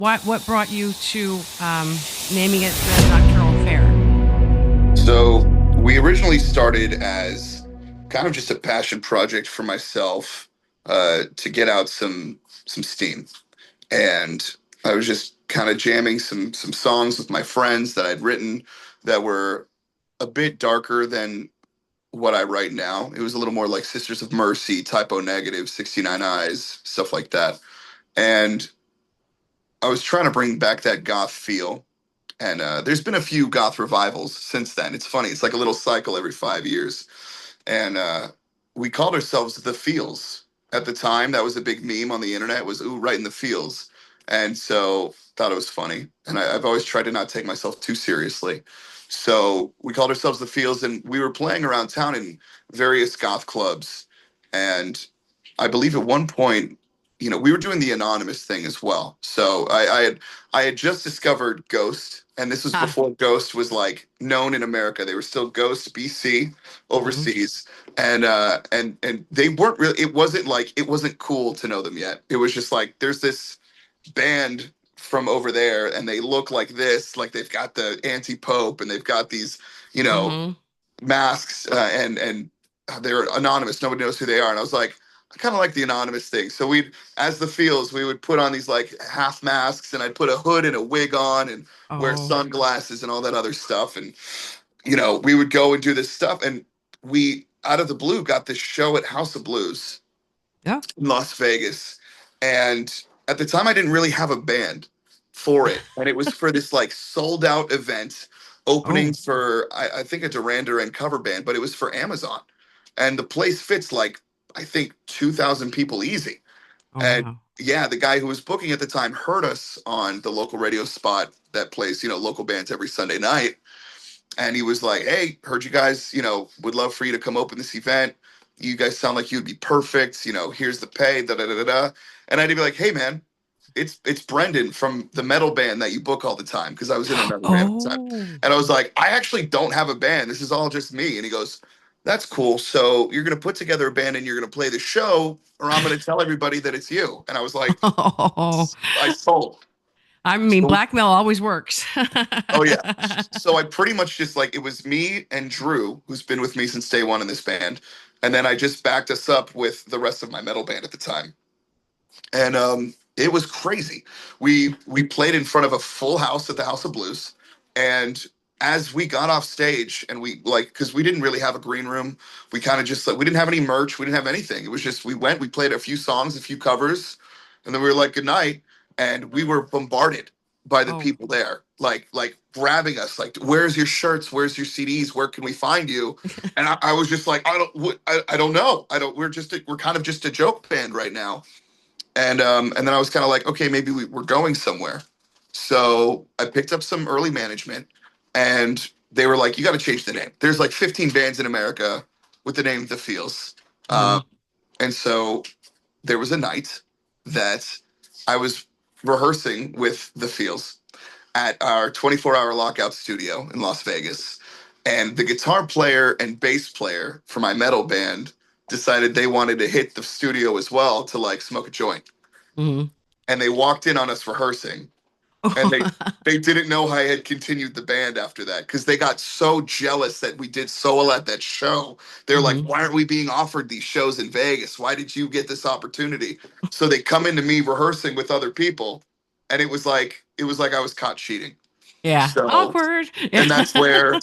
what brought you to naming it the Nocturnal Affair? So we originally started as kind of just a passion project for myself to get out some steam, and I was just kind of jamming some songs with my friends that I'd written that were a bit darker than what I write now. It was a little more like Sisters of Mercy, Typo Negative, 69 Eyes, stuff like that, and I was trying to bring back that goth feel. And there's been a few goth revivals since then. It's funny. It's like a little cycle every 5 years. And we called ourselves the Feels. At the time, that was a big meme on the internet, was, ooh, right in the feels. And so thought it was funny. And I've always tried to not take myself too seriously. So we called ourselves the Feels, and we were playing around town in various goth clubs. And I believe at one point, we were doing the anonymous thing as well. So I had just discovered Ghost, and this was Ah. before Ghost was like known in America. They were still Ghost BC overseas, and they weren't really. It wasn't cool to know them yet. It was just like there's this band from over there, and they look like this, like they've got the anti-pope, and they've got these, Mhm. masks, and they're anonymous. Nobody knows who they are. And I was like, I kind of like the anonymous thing. So as the Feels, we would put on these like half masks, and I'd put a hood and a wig on and wear Oh. sunglasses and all that other stuff. And, we would go and do this stuff. And we, out of the blue, got this show at House of Blues Yeah. in Las Vegas. And at the time, I didn't really have a band for it. And it was for this like sold out event opening for, I think, a Duran Duran cover band, but it was for Amazon. And the place fits like, I think 2,000 people easy. Oh, And wow. yeah, the guy who was booking at the time heard us on the local radio spot that plays, local bands every Sunday night. And he was like, hey, heard you guys, would love for you to come open this event. You guys sound like you'd be perfect. Here's the pay, da da da da da. And I'd be like, hey, man, it's Brendan from the metal band that you book all the time, because I was in another band at the time. Oh. And I was like, I actually don't have a band. This is all just me. And he goes, that's cool. So you're going to put together a band and you're going to play the show, or I'm going to tell everybody that it's you. And I was like, Oh. I sold. I mean, So, blackmail always works. oh, yeah. So I pretty much just like, it was me and Drew, who's been with me since day one in this band. And then I just backed us up with the rest of my metal band at the time. And it was crazy. We played in front of a full house at the House of Blues, and as we got off stage, and we like, because we didn't really have a green room, we kind of just like, we didn't have any merch, we didn't have anything. It was just, we played a few songs, a few covers, and then we were like, good night. And we were bombarded by the Oh. people there, like grabbing us, like, where's your shirts, where's your CDs, where can we find you? And I was just like, I don't know, we're kind of just a joke band right now. And then I was kind of like, okay, maybe we're going somewhere. So I picked up some early management, and they were like, you got to change the name. There's like 15 bands in America with the name The Feels. Mhm. And so there was a night that I was rehearsing with The Feels at our 24-hour lockout studio in Las Vegas. And the guitar player and bass player for my metal band decided they wanted to hit the studio as well to like smoke a joint. Mhm. And they walked in on us rehearsing, and they didn't know I had continued the band after that, because they got so jealous that we did so well at that show. They're like, Mhm. why aren't we being offered these shows in Vegas? Why did you get this opportunity? So they come into me rehearsing with other people, and it was like I was caught cheating. Yeah. So, Awkward. and that's where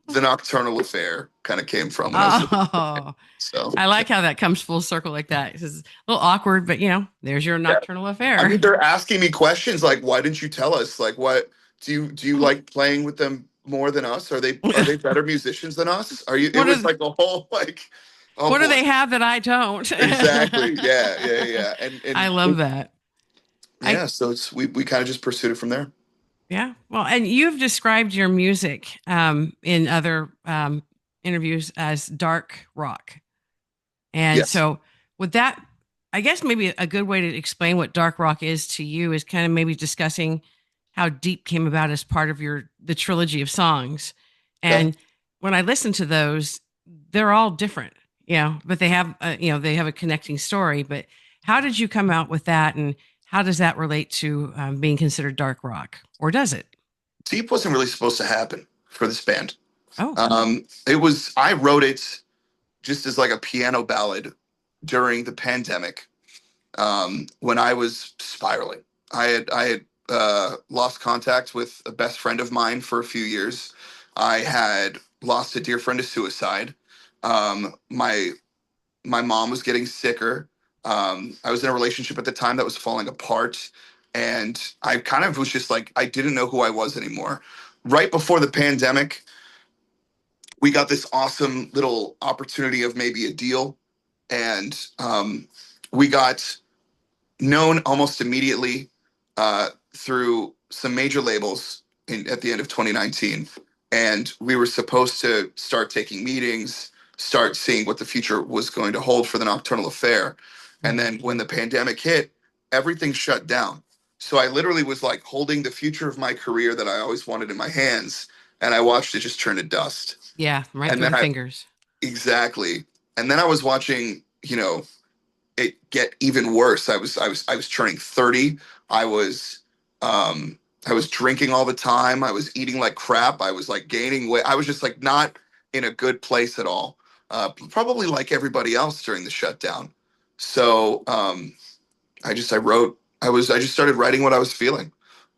the Nocturnal Affair kind of came from when I was looking at it. Oh, So I like how that comes full circle like that. It's a little awkward, but there's your yeah. Nocturnal I Affair. mean, they're asking me questions like, why didn't you tell us? Like, what do you like playing with them more than us? Are they better musicians than us? Are you? It What was are like a whole like, oh what do boy, they have that I don't? exactly, yeah, and I love that. I yeah. So we kind of just pursued it from there. Yeah. Well, and you've described your music in other interviews as dark rock. And Yes. so, with that, I guess maybe a good way to explain what dark rock is to you is kind of maybe discussing how Deep came about as part of the trilogy of songs. Okay. And when I listen to those, they're all different, but they have they have a connecting story. But how did you come out with that, and how does that relate to being considered dark rock, or does it? Deep wasn't really supposed to happen for this band. Oh, I wrote it just as like a piano ballad during the pandemic, when I was spiraling. I had lost contact with a best friend of mine for a few years. I had lost a dear friend to suicide. My mom was getting sicker. I was in a relationship at the time that was falling apart, and I kind of was just like I didn't know who I was anymore. Right before the pandemic, we got this awesome little opportunity of maybe a deal, and we got known almost immediately through some major labels at the end of 2019. And we were supposed to start taking meetings, start seeing what the future was going to hold for the Nocturnal Affair. And then when the pandemic hit, everything shut down. So I literally was like holding the future of my career that I always wanted in my hands, and I watched it just turn to dust. yeah, right And through then the I fingers. exactly. And then I was watching, it get even worse. I was turning 30. I was I was drinking all the time. I was eating like crap. I was like gaining weight. I was just like not in a good place at all. Probably like everybody else during the shutdown. So I wrote. I just started writing what I was feeling,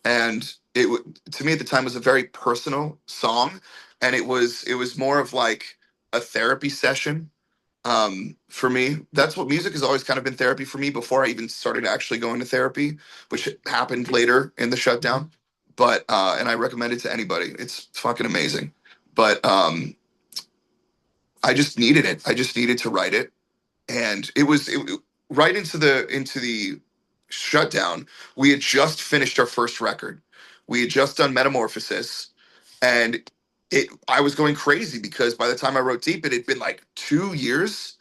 and to me at the time was a very personal song, and it was more of like a therapy session for me. That's what music has always kind of been therapy for me before I even started actually going to therapy, which happened later in the shutdown. But and I recommend it to anybody. It's fucking amazing. But I just needed it. I just needed to write it, and right into the shutdown. We had just finished our first record. We had just done Metamorphosis, and it I was going crazy because by the time I wrote Deep, it had been like 2 years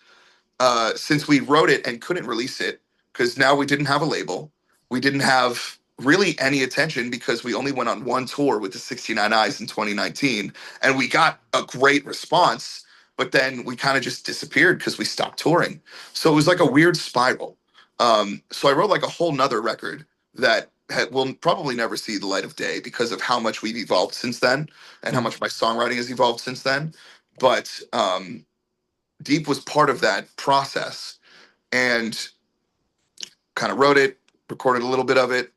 since we wrote it and couldn't release it because now we didn't have a label. We didn't have really any attention because we only went on one tour with the 69 Eyes in 2019, and we got a great response, but then we kind of just disappeared because we stopped touring. So it was like a weird spiral. So I wrote like a whole nother record that will probably never see the light of day because of how much we've evolved since then and how much my songwriting has evolved since then. But Deep was part of that process, and kind of wrote it, recorded a little bit of it,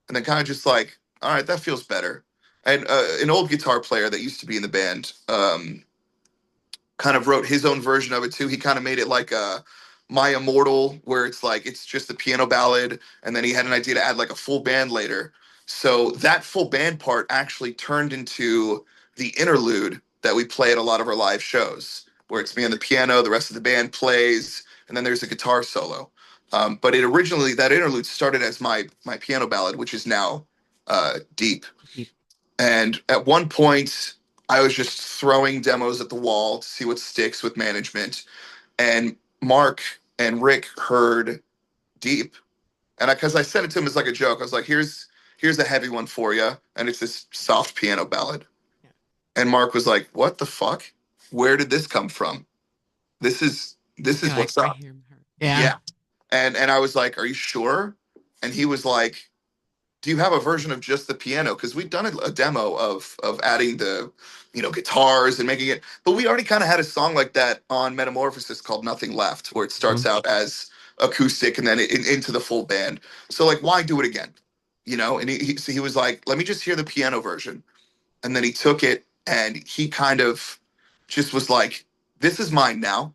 and then kind of just like, all right, that feels better. And an old guitar player that used to be in the band kind of wrote his own version of it too. He kind of made it like a My Immortal, where it's like it's just a piano ballad, and then he had an idea to add like a full band later. So that full band part actually turned into the interlude that we play at a lot of our live shows, where it's me on the piano, the rest of the band plays, and then there's a guitar solo. But it originally that interlude started as my piano ballad, which is now Deep. And at one point, I was just throwing demos at the wall to see what sticks with management. And Mark and Rick heard Deep, and because I sent it to him as like a joke, I was like, "Here's a heavy one for you," and it's this soft piano ballad. And Mark was like, "What the fuck? Where did this come from? This is You're like, what's I up." hear her. Yeah. Yeah. And I was like, "Are you sure?" And he was like, "Do you have a version of just the piano? Because we've done a demo of adding the, guitars and making it, but we already kind of had a song like that on Metamorphosis called Nothing Left, where it starts out as acoustic and then into the full band. So like, why do it again? And so he was like, let me just hear the piano version. And then he took it and he kind of just was like, this is mine now.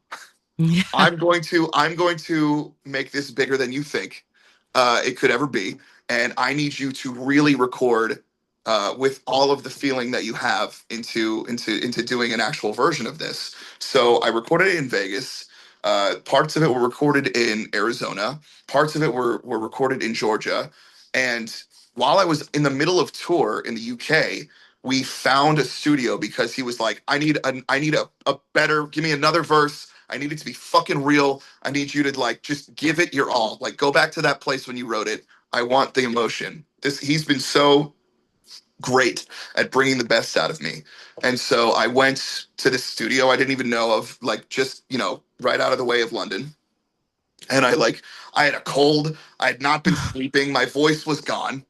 Yeah. I'm going to make this bigger than you think it could ever be, and I need you to really record with all of the feeling that you have into doing an actual version of this. So I recorded it in Vegas. Parts of it were recorded in Arizona. Parts of it were recorded in Georgia. And while I was in the middle of tour in the UK, we found a studio because he was like, I need a better, give me another verse. I need it to be fucking real. I need you to like just give it your all. Like go back to that place when you wrote it. I want the emotion. He's been so great at bringing the best out of me. And so I went to this studio I didn't even know of, like just, right out of the way of London. And I had a cold. I had not been sleeping. My voice was gone.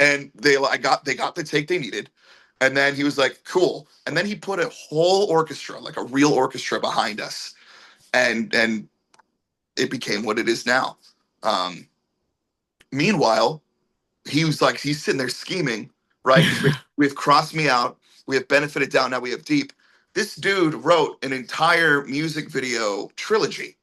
And they got the take they needed. And then he was like, cool. And then he put a whole orchestra, like a real orchestra behind us. And it became what it is now. Um, Meanwhile, he's sitting there scheming, right? Because we have Crossed Me Out, we have Benefited Down, now we have Deep. This dude wrote an entire music video trilogy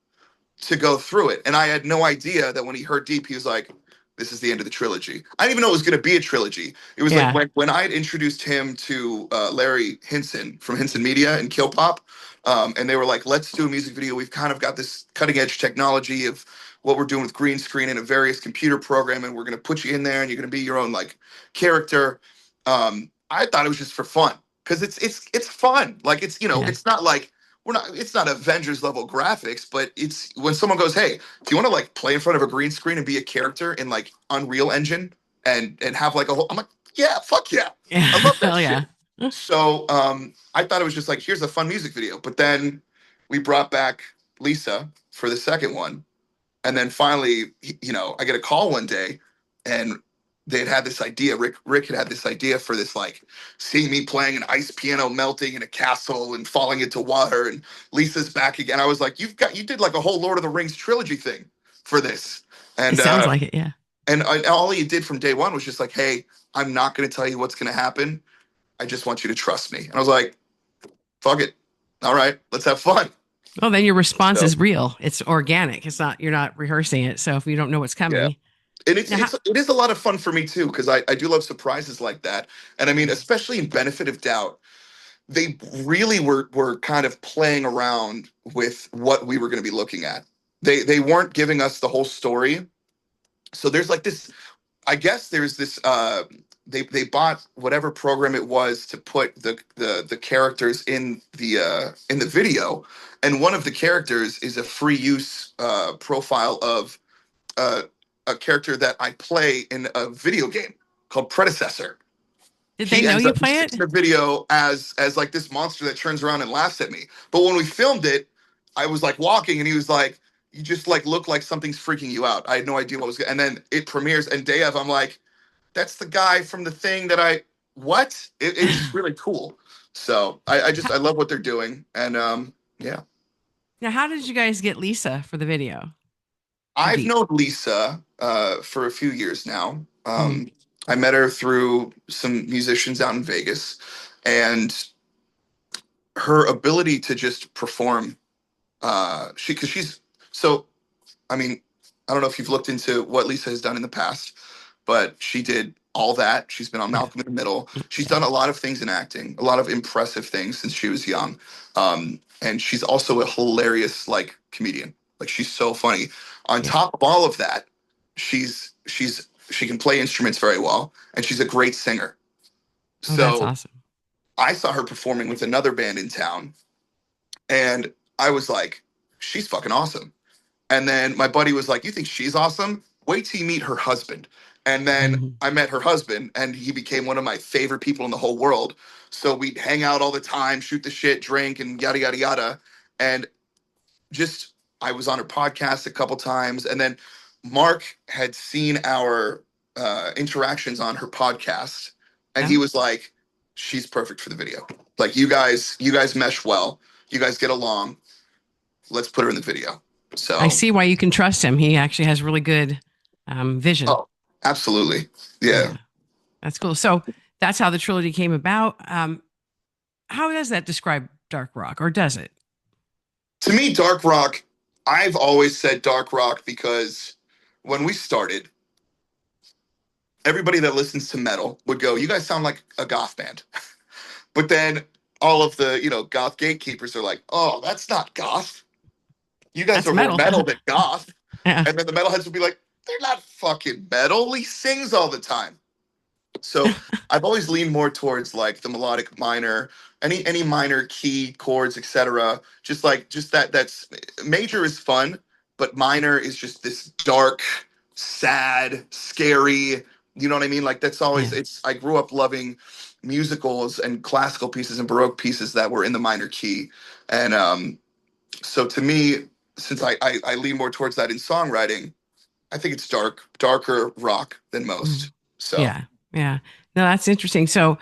to go through it. And I had no idea that when he heard Deep, he was like, this is the end of the trilogy. I didn't even know it was going to be a trilogy. It was like Yeah. when I had introduced him to Larry Hinson from Hinson Media and Kill Pop, and they were like, let's do a music video. We've kind of got this cutting edge technology of what we're doing with green screen and a various computer program, and we're going to put you in there and you're going to be your own like character. I thought it was just for fun because it's fun. Like Yeah. it's not like it's not Avengers level graphics, but it's when someone goes, hey, do you want to like play in front of a green screen and be a character in like Unreal Engine and have like a whole, I'm like, yeah, fuck yeah. Yeah. I love that Hell shit. yeah. So I thought it was just like, here's a fun music video. But then we brought back Lisa for the second one. And then finally, I get a call one day and they had this idea. Rick had this idea for this, like seeing me playing an ice piano melting in a castle and falling into water, and Lisa's back again. I was like, you did like a whole Lord of the Rings trilogy thing for this. It And sounds like it. Yeah. all he did from day one was just like, hey, I'm not going to tell you what's going to happen. I just want you to trust me. And I was like, fuck it. All right, let's have fun. Well, then your response So is real. It's organic. It's not, you're not rehearsing it. So if you don't know what's yeah. coming. And Now, it is a lot of fun for me too, because I do love surprises like that. And I mean, especially in Benefit of Doubt, they really were kind of playing around with what we were going to be looking at. They weren't giving us the whole story. So there's like this, I guess there's this they bought whatever program it was to put the characters in the video, and one of the characters is a free use profile of uh, a character that I play in a video game called Predecessor. did they He know ends you up play in it? the video as like this monster that turns around and laughs at me. But when we filmed it, I was like walking and he was like, you just like look like something's freaking you out. I had no idea what was and then it premieres and day of I'm like, that's the guy from the thing that what? It was just really cool. So I love what they're doing. And yeah. Now, how did you guys get Lisa for the video for I've Deep? known Lisa for a few years now. Mhm. I met her through some musicians out in Vegas, and her ability to just perform. Because she's so. I mean, I don't know if you've looked into what Lisa has done in the past, but she did all that. She's been on Yeah. Malcolm in the Middle. She's Yeah. done a lot of things in acting, a lot of impressive things since she was young. And she's also a hilarious like comedian. Like she's so funny. On Yeah. top of all of that, she can play instruments very well, and she's a great singer. Oh, that's So awesome. I saw her performing with another band in town, and I was like, she's fucking awesome. And then my buddy was like, you think she's awesome? Wait till you meet her husband. And then Mhm. I met her husband, and he became one of my favorite people in the whole world. So we'd hang out all the time, shoot the shit, drink, and yada, yada, yada. And just, I was on her podcast a couple times. And then Mark had seen our interactions on her podcast, and he Oh, was like, she's perfect for the video. Like, you guys mesh well. You guys get along. Let's put her in the video. I So see why you can trust him. He actually has really good vision. oh, absolutely. Yeah. Yeah, that's cool. So that's how the trilogy came about. How does that describe dark rock, or does it? To me, dark rock, I've always said dark rock because when we started, everybody that listens to metal would go, you guys sound like a goth band. But then all of the, goth gatekeepers are like, oh, that's not goth. You guys That's are more metal. metal than goth. Yeah. And then the metalheads would be like, they're not fucking metal. He sings all the time. So I've always leaned more towards like the melodic minor, any minor key chords, etc. Just that's major is fun, but minor is just this dark, sad, scary. You know what I mean? Like that's always Yeah. it's. I grew up loving musicals and classical pieces and baroque pieces that were in the minor key, and so to me. since I lean more towards that in songwriting, I think it's darker rock than Mhm. most. So, Yeah. Yeah. No, that's interesting. So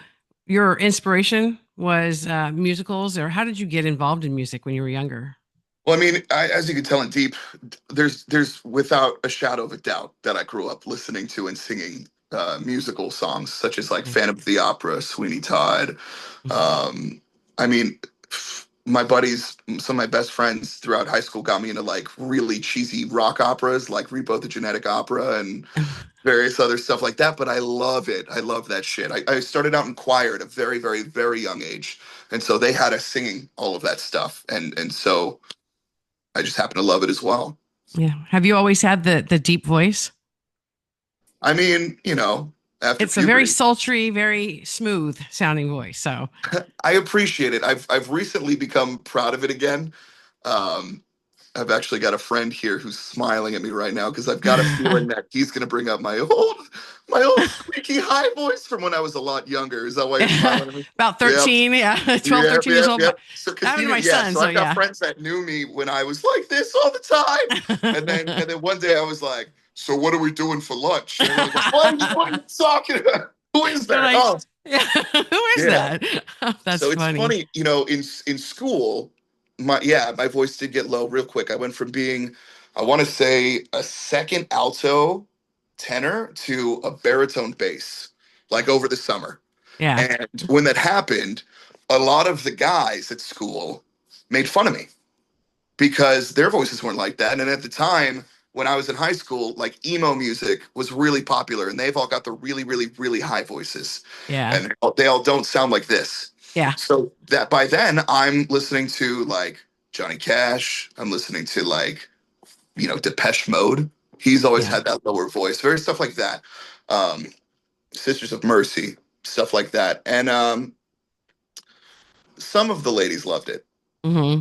your inspiration was musicals, or how did you get involved in music when you were younger? well, I mean, as you can tell in Deep, there's without a shadow of a doubt that I grew up listening to and singing musical songs such as like Yeah. Phantom of the Opera, Sweeney Todd. Mhm. Um, I mean, my buddies, some of my best friends throughout high school got me into like really cheesy rock operas like Repo the Genetic Opera and various other stuff like that. But I love it. I love that shit. I started out in choir at a very, very, very young age. And so they had us singing all of that stuff. And so I just happen to love it as well. Yeah. Have you always had the deep voice? I mean, after It's a very puberty, sultry, very smooth sounding voice. So I appreciate it. I've recently become proud of it again. Um, I've actually got a friend here who's smiling at me right now because I've got a feeling that he's going to bring up my old squeaky high voice from when I was a lot younger. Is that why you're smiling at me? about Yep. 13, yeah, 12, Yep, 13 years yep, old. yep. So, because Happened he to knew, my yeah. son. So So I've got yeah. friends that knew me when I was like this all the time, and then one day I was like, "So what are we doing for lunch?" And everybody goes, "What are you talking about? Who is They're that?" like, Oh, yeah, who is yeah. that? That's So it's funny. funny, in school, my voice did get low real quick. I went from being, I want to say, a second alto tenor to a baritone bass, like over the summer. Yeah. And when that happened, a lot of the guys at school made fun of me because their voices weren't like that. And at the time, when I was in high school, like emo music was really popular, and they've all got the really, really, really high voices, Yeah. and they all don't sound like this. Yeah. So that by then, I'm listening to like Johnny Cash. I'm listening to like Depeche Mode. He's always Yeah. had that lower voice, very stuff like that. Um, Sisters of Mercy, stuff like that, and some of the ladies loved it. Hmm.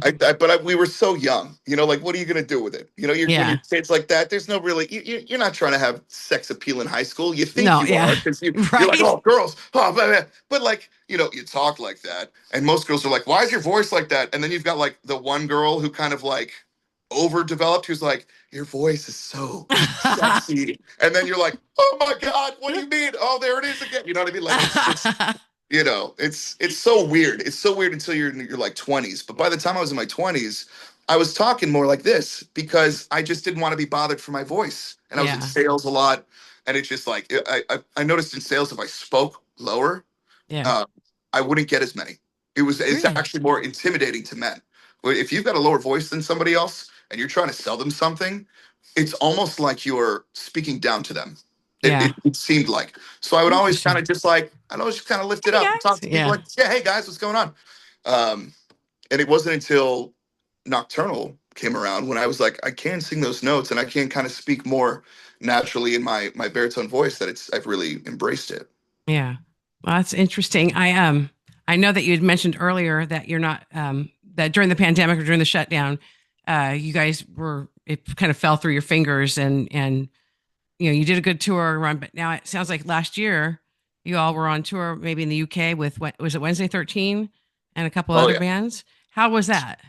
We were so young, like what are you gonna do with it? When you're Yeah. kids like that, there's no really, you're not trying to have sex appeal in high school. You think No. you Yeah. are because you're like, Right. oh, girls, oh, blah, blah. But like, you talk like that, and most girls are like, why is your voice like that? And then you've got like the one girl who kind of like overdeveloped, who's like, your voice is so sexy, and then you're like, oh my god, what do you mean? Oh, there it is again. You know what I mean? Like it's so weird. It's so weird until you're in your like 20s. But by the time I was in my 20s, I was talking more like this because I just didn't want to be bothered for my voice. And I was in Yeah. sales a lot, and it's just like I noticed in sales if I spoke lower, Yeah. uh, I wouldn't get as many. It's Really? actually more intimidating to men. If you've got a lower voice than somebody else and you're trying to sell them something, it's almost like you're speaking down to them. It, Yeah. it, it seemed like. So I would always kind Interesting. of just like, I'd always just kind of lift it Hey up and guys. talk to people Yeah. like, yeah, hey guys, what's going on? Um, and it wasn't until Nocturnal came around when I was like, I can sing those notes and I can kind of speak more naturally in my baritone voice that I've really embraced it. Yeah. Well, that's interesting. I know that you had mentioned earlier that you're not that during the pandemic or during the shutdown, you guys were it kind of fell through your fingers and you did a good tour run, but now it sounds like last year you all were on tour maybe in the UK with what was it Wednesday 13 and a couple Oh other yeah. bands. How was that?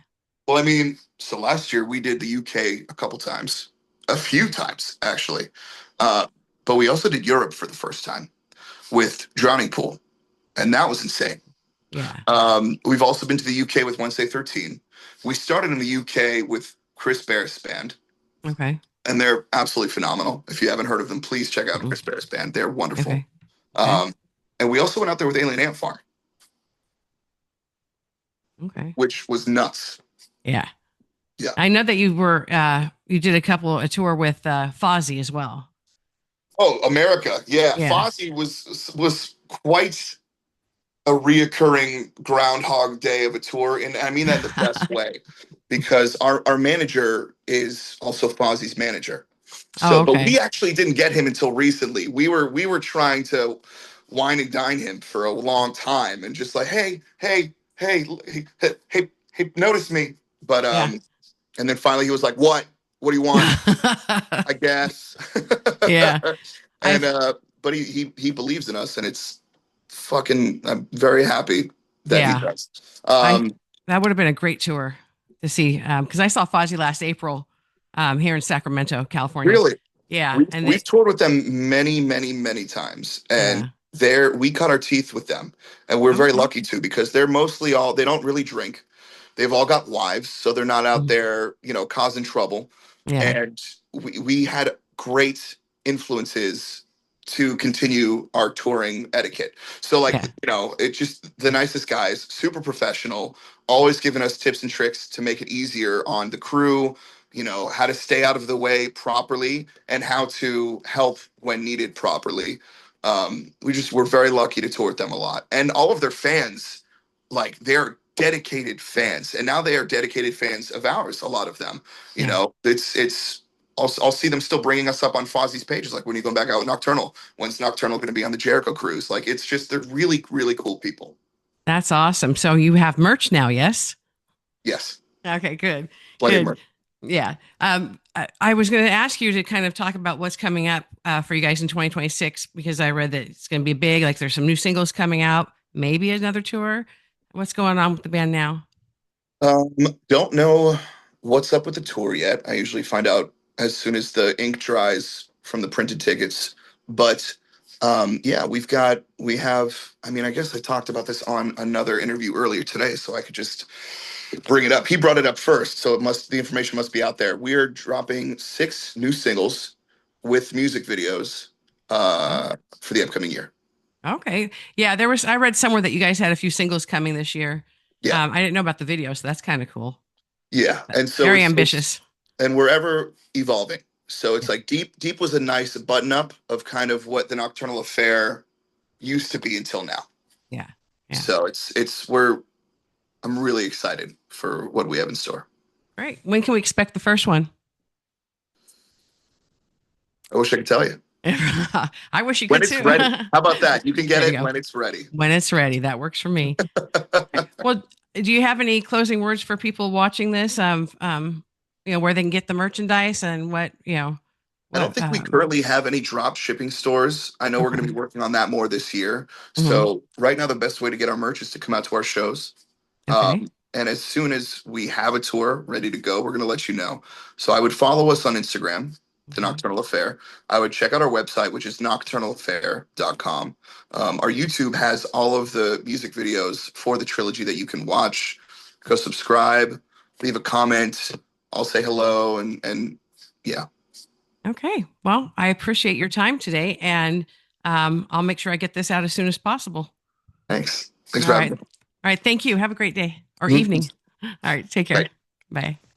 Well, I mean, so last year we did the UK a couple times, a few times actually, uh, but we also did Europe for the first time with Drowning Pool, and that was insane. Yeah. We've also been to the UK with Wednesday 13. We started in the UK with Chris Barris Band, Okay. and they're absolutely phenomenal. If you haven't heard of them, please check out Mm-mm. Chris Barris Band. They're wonderful. Okay. Okay. Um, and we also went out there with Alien Ant Farm, Okay. which was nuts. Yeah. Yeah. I know that you did a tour with Fozzy as well. Oh, America. Yeah. Yeah. Fosse was quite a reoccurring Groundhog Day of a tour, and I mean that in the best way, because our manager is also Fozzie's manager. Oh, So, but okay. we actually didn't get him until recently. We were trying to wine and dine him for a long time, and just like, hey, hey, hey, hey, hey, hey, notice me. But Yeah. and then finally he was like, what? What do you want? I guess. Yeah. And I've but he believes in us, and it's fucking. I'm very happy that he yeah. does. I That would have been a great tour. to see, because I saw Fozzy last April here in Sacramento, California. Really, Yeah, and we've toured with them many times, and yeah. we cut our teeth with them, and we're Oh, very cool. lucky to, because they're mostly all, they don't really drink. They've all got wives, so they're not out Mhm. there, causing trouble. Yeah, And we had great influences to continue our touring etiquette. So, like, yeah, it's just the nicest guys, super professional, always giving us tips and tricks to make it easier on the crew, how to stay out of the way properly and how to help when needed properly. We're very lucky to tour with them a lot. And all of their fans, like, they're dedicated fans, and now they are dedicated fans of ours, a lot of them. yeah. It's I'll see them still bringing us up on Fozzie's pages, like, when you go back out with Nocturnal, when's Nocturnal going to be on the Jericho cruise? Like, it's just, they're really cool people. That's awesome. So you have merch now, yes? Yes, Okay, good, plenty of good. merch. Yeah. I was going to ask you to kind of talk about what's coming up for you guys in 2026, because I read that it's going to be big. Like there's some new singles coming out, maybe another tour. What's going on with the band now? Um, don't know what's up with the tour yet. I usually find out as soon as the ink dries from the printed tickets. But yeah, we have, I mean, I guess I talked about this on another interview earlier today, so I could just bring it up. He brought it up first, so the information must be out there. We're dropping 6 new singles with music videos Oh, for the upcoming year. okay. Yeah, I read somewhere that you guys had a few singles coming this year. Yeah. I didn't know about the video, so that's kind of cool. Yeah. And so Very it's ambitious. and we're ever evolving. So it's like Deep was a nice button up of kind of what the Nocturnal Affair used to be until now. Yeah. Yeah. So I'm really excited for what we have in store. Great. When can we expect the first one? I wish I could tell you. I wish you When could it's too. ready. How about that? You can get There you it go. when it's ready. When it's ready. That works for me. Well, do you have any closing words for people watching this? Where they can get the merchandise and I don't what, think we currently have any drop shipping stores. I know we're going to okay. be working on that more this year. Hmm. So right now, the best way to get our merch is to come out to our shows. Okay. And as soon as we have a tour ready to go, we're going to let you know. So I would follow us on Instagram, The Okay. Nocturnal Affair. I would check out our website, which is nocturnalaffair.com. Our YouTube has all of the music videos for the trilogy that you can watch. Go subscribe, leave a comment. I'll say hello, and yeah. Okay. Well, I appreciate your time today, and I'll make sure I get this out as soon as possible. Thanks. Thanks All for right. having All right. Thank you. Have a great day or me. evening. All right. Take care. Bye. Bye.